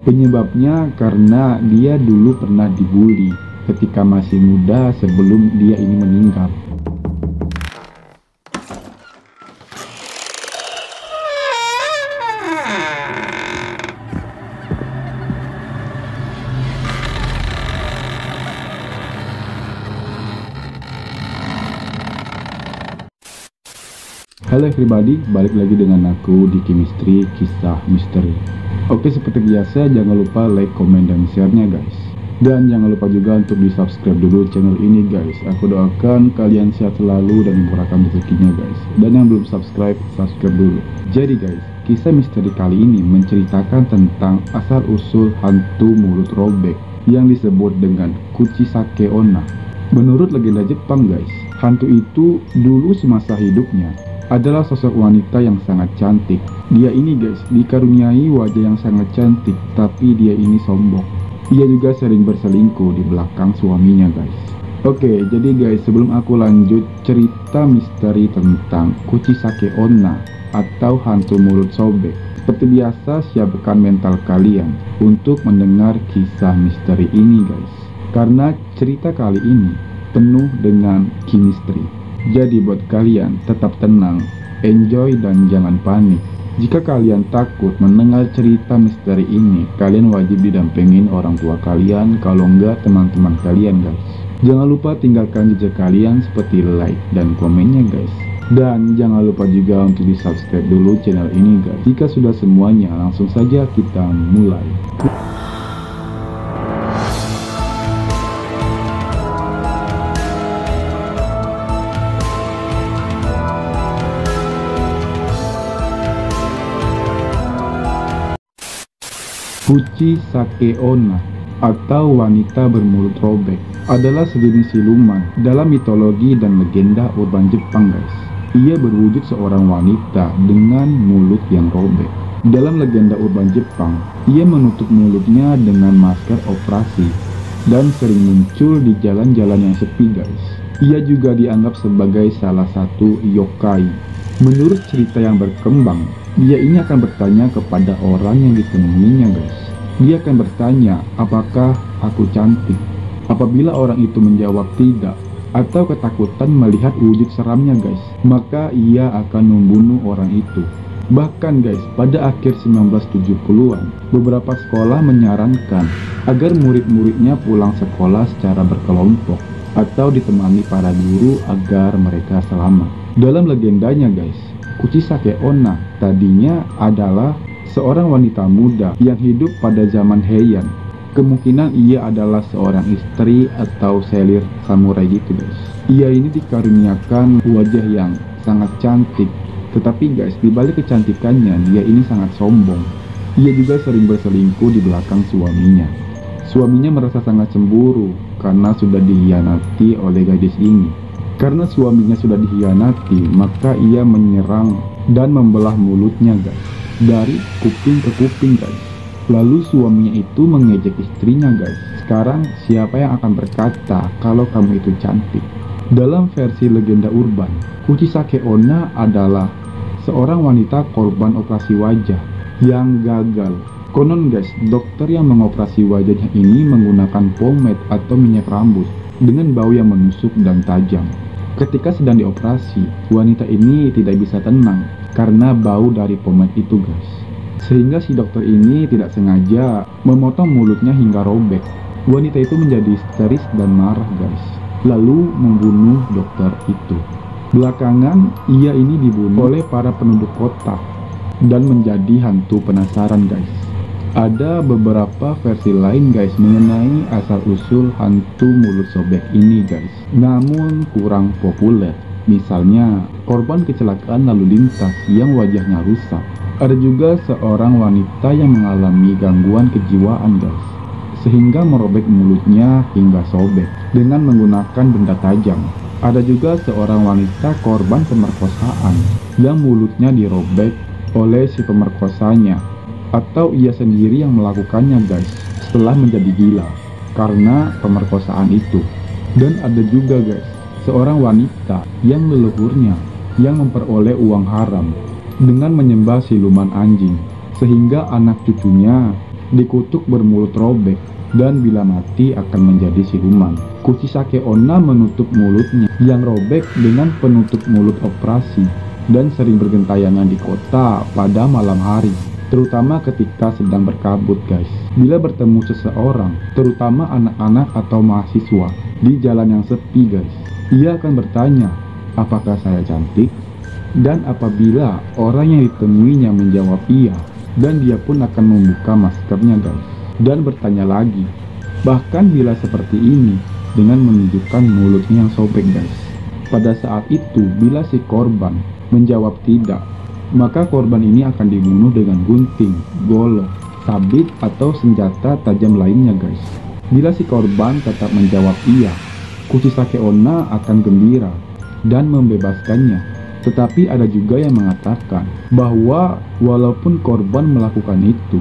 Penyebabnya karena dia dulu pernah dibully ketika masih muda sebelum dia ini meninggal. Halo everybody, balik lagi dengan aku di Chemistry Kisah Misteri. Oke, seperti biasa jangan lupa like, komen, dan share-nya guys. Dan jangan lupa juga untuk di subscribe dulu channel ini guys. Aku doakan kalian sehat selalu dan dimurahkan rezekinya guys. Dan yang belum subscribe, subscribe dulu. Jadi guys, kisah misteri kali ini menceritakan tentang asal-usul hantu mulut robek yang disebut dengan Kuchisake Onna. Menurut legenda Jepang guys, hantu itu dulu semasa hidupnya adalah sosok wanita yang sangat cantik. Dia ini guys dikaruniai wajah yang sangat cantik, tapi dia ini sombong. Ia juga sering berselingkuh di belakang suaminya guys. Oke, jadi guys sebelum aku lanjut cerita misteri tentang Kuchisake Onna atau hantu mulut sobek, seperti biasa siapkan mental kalian untuk mendengar kisah misteri ini guys. Karena cerita kali ini penuh dengan chemistry. Jadi buat kalian tetap tenang, enjoy dan jangan panik. Jika kalian takut mendengar cerita misteri ini, kalian wajib didampingin orang tua kalian, kalau enggak teman-teman kalian guys. Jangan lupa tinggalkan jejak kalian seperti like dan komennya guys. Dan jangan lupa juga untuk di subscribe dulu channel ini guys. Jika sudah semuanya, langsung saja kita mulai. Kuchisake Onna atau wanita bermulut robek adalah sejenis siluman dalam mitologi dan legenda urban Jepang guys. Ia berwujud seorang wanita dengan mulut yang robek. Dalam legenda urban Jepang, ia menutup mulutnya dengan masker operasi dan sering muncul di jalan-jalan yang sepi guys. Ia juga dianggap sebagai salah satu yokai. Menurut cerita yang berkembang, dia ini akan bertanya kepada orang yang ditemuinya guys. Dia akan bertanya, apakah aku cantik? Apabila orang itu menjawab tidak, atau ketakutan melihat wujud seramnya guys, maka ia akan membunuh orang itu. Bahkan guys, pada akhir 1970-an, beberapa sekolah menyarankan agar murid-muridnya pulang sekolah secara berkelompok atau ditemani para guru agar mereka selamat. Dalam legendanya guys, Kuchisake Onna tadinya adalah seorang wanita muda yang hidup pada zaman Heian. Kemungkinan ia adalah seorang istri atau selir samurai gitu guys. Ia ini dikaruniakan wajah yang sangat cantik, tetapi guys dibalik kecantikannya dia ini sangat sombong. Ia juga sering berselingkuh di belakang suaminya. Suaminya merasa sangat cemburu karena sudah dikhianati oleh gadis ini. Karena suaminya sudah dikhianati, maka ia menyerang dan membelah mulutnya guys, dari kuping ke kuping guys. Lalu suaminya itu mengejek istrinya guys. Sekarang siapa yang akan berkata kalau kamu itu cantik? Dalam versi legenda urban, Kuchisake Onna adalah seorang wanita korban operasi wajah yang gagal. Konon guys, dokter yang mengoperasi wajahnya ini menggunakan pomade atau minyak rambut dengan bau yang menusuk dan tajam. Ketika sedang dioperasi, wanita ini tidak bisa tenang karena bau dari pomade itu guys. Sehingga si dokter ini tidak sengaja memotong mulutnya hingga robek. Wanita itu menjadi histeris dan marah guys, lalu membunuh dokter itu. Belakangan ia ini dibunuh oleh para penduduk kota dan menjadi hantu penasaran guys. Ada beberapa versi lain guys mengenai asal-usul hantu mulut sobek ini guys, namun kurang populer. Misalnya korban kecelakaan lalu lintas yang wajahnya rusak. Ada juga seorang wanita yang mengalami gangguan kejiwaan guys, sehingga merobek mulutnya hingga sobek dengan menggunakan benda tajam. Ada juga seorang wanita korban pemerkosaan yang mulutnya dirobek oleh si pemerkosanya, atau ia sendiri yang melakukannya guys setelah menjadi gila karena pemerkosaan itu. Dan ada juga guys seorang wanita yang leluhurnya yang memperoleh uang haram dengan menyembah siluman anjing, sehingga anak cucunya dikutuk bermulut robek, dan bila mati akan menjadi siluman. Kuchisake Onna menutup mulutnya yang robek dengan penutup mulut operasi dan sering bergentayangan di kota pada malam hari, terutama ketika sedang berkabut guys. Bila bertemu seseorang, terutama anak-anak atau mahasiswa, di jalan yang sepi guys, ia akan bertanya, apakah saya cantik? Dan apabila orang yang ditemuinya menjawab iya, dan dia pun akan membuka maskernya guys, dan bertanya lagi. Bahkan bila seperti ini, dengan menunjukkan mulutnya yang sobek guys. Pada saat itu, bila si korban menjawab tidak, maka korban ini akan dibunuh dengan gunting, golok, sabit, atau senjata tajam lainnya guys. Bila si korban tetap menjawab iya, Kuchisake Onna akan gembira dan membebaskannya. Tetapi ada juga yang mengatakan bahwa walaupun korban melakukan itu,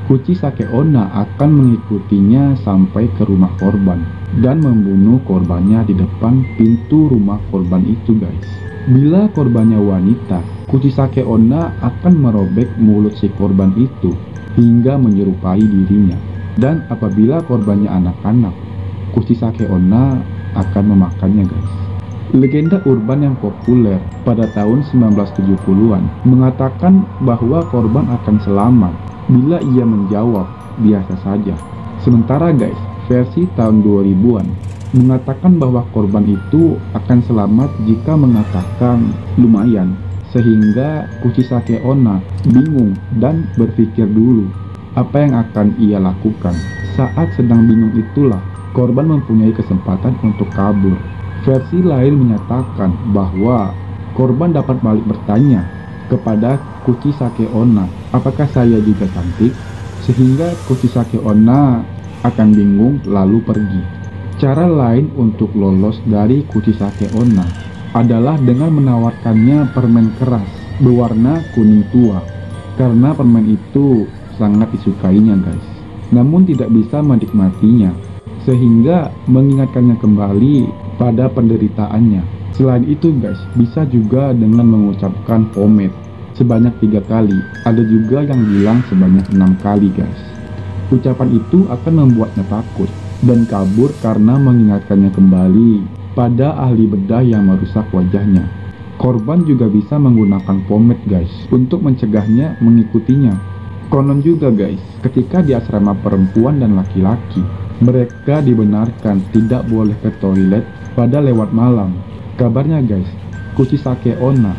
Kuchisake Onna akan mengikutinya sampai ke rumah korban dan membunuh korbannya di depan pintu rumah korban itu guys. Bila korbannya wanita, Kuchisake Onna akan merobek mulut si korban itu hingga menyerupai dirinya. Dan apabila korbannya anak-anak, Kuchisake Onna akan memakannya guys. Legenda urban yang populer pada tahun 1970-an mengatakan bahwa korban akan selamat bila ia menjawab biasa saja. Sementara guys, versi tahun 2000-an mengatakan bahwa korban itu akan selamat jika mengatakan lumayan, sehingga Kuchisake Onna bingung dan berpikir dulu apa yang akan ia lakukan. Saat sedang bingung itulah korban mempunyai kesempatan untuk kabur. Versi lain menyatakan bahwa korban dapat balik bertanya kepada Kuchisake Onna, apakah saya juga cantik? Sehingga Kuchisake Onna akan bingung lalu pergi. Cara lain untuk lolos dari Kuchisake Onna adalah dengan menawarkannya permen keras berwarna kuning tua, karena permen itu sangat disukainya guys, namun tidak bisa menikmatinya, sehingga mengingatkannya kembali pada penderitaannya. Selain itu guys, bisa juga dengan mengucapkan pomade sebanyak 3 kali, ada juga yang bilang sebanyak 6 kali guys. Ucapan itu akan membuatnya takut dan kabur karena mengingatkannya kembali pada ahli bedah yang merusak wajahnya. Korban juga bisa menggunakan pomade guys untuk mencegahnya mengikutinya. Konon juga guys, ketika di asrama perempuan dan laki-laki, mereka dibenarkan tidak boleh ke toilet pada lewat malam. Kabarnya guys, Kuchisake Onna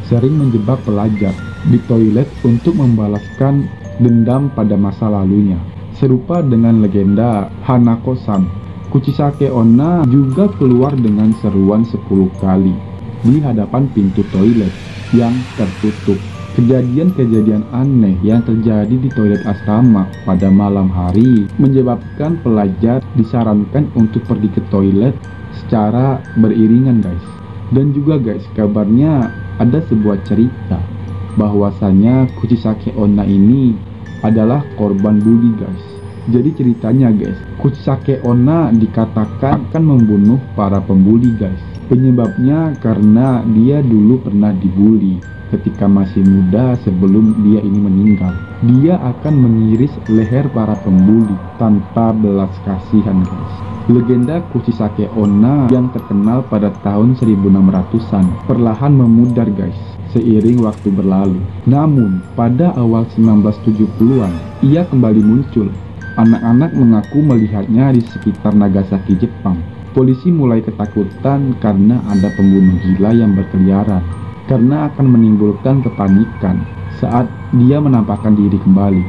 sering menjebak pelajar di toilet untuk membalaskan dendam pada masa lalunya. Serupa dengan legenda Hanako-san, Kuchisake Onna juga keluar dengan seruan 10 kali di hadapan pintu toilet yang tertutup. Kejadian-kejadian aneh yang terjadi di toilet asrama pada malam hari menyebabkan pelajar disarankan untuk pergi ke toilet secara beriringan guys. Dan juga guys, kabarnya ada sebuah cerita bahwasanya Kuchisake Onna ini adalah korban bully guys. Jadi ceritanya guys, Kuchisake Onna dikatakan akan membunuh para pembuli guys. Penyebabnya karena dia dulu pernah dibully ketika masih muda sebelum dia ini meninggal. Dia akan mengiris leher para pembuli tanpa belas kasihan guys. Legenda Kuchisake Onna yang terkenal pada tahun 1600-an perlahan memudar guys seiring waktu berlalu. Namun pada awal 1970-an ia kembali muncul. Anak-anak mengaku melihatnya di sekitar Nagasaki, Jepang. Polisi mulai ketakutan karena ada pembunuh gila yang berkeliaran, karena akan menimbulkan kepanikan saat dia menampakkan diri kembali.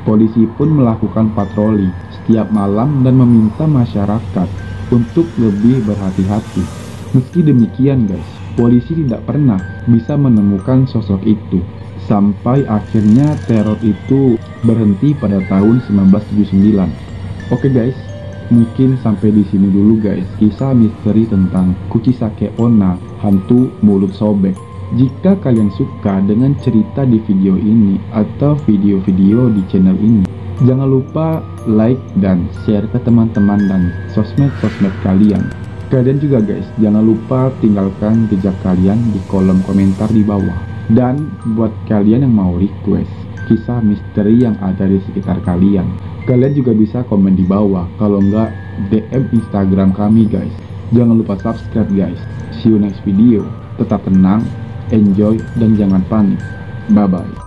Polisi pun melakukan patroli setiap malam dan meminta masyarakat untuk lebih berhati-hati. Meski demikian guys, polisi tidak pernah bisa menemukan sosok itu, sampai akhirnya teror itu berhenti pada tahun 1979. Oke guys, mungkin sampai di sini dulu guys kisah misteri tentang Kuchisake Onna, hantu mulut sobek. Jika kalian suka dengan cerita di video ini atau video-video di channel ini, jangan lupa like dan share ke teman-teman dan sosmed-sosmed kalian. Kalian juga guys, jangan lupa tinggalkan jejak kalian di kolom komentar di bawah. Dan buat kalian yang mau request kisah misteri yang ada di sekitar kalian. Kalian juga bisa komen di bawah, kalau enggak DM Instagram kami guys. Jangan lupa subscribe guys. See you next video. Tetap tenang, enjoy, dan jangan panik. Bye bye.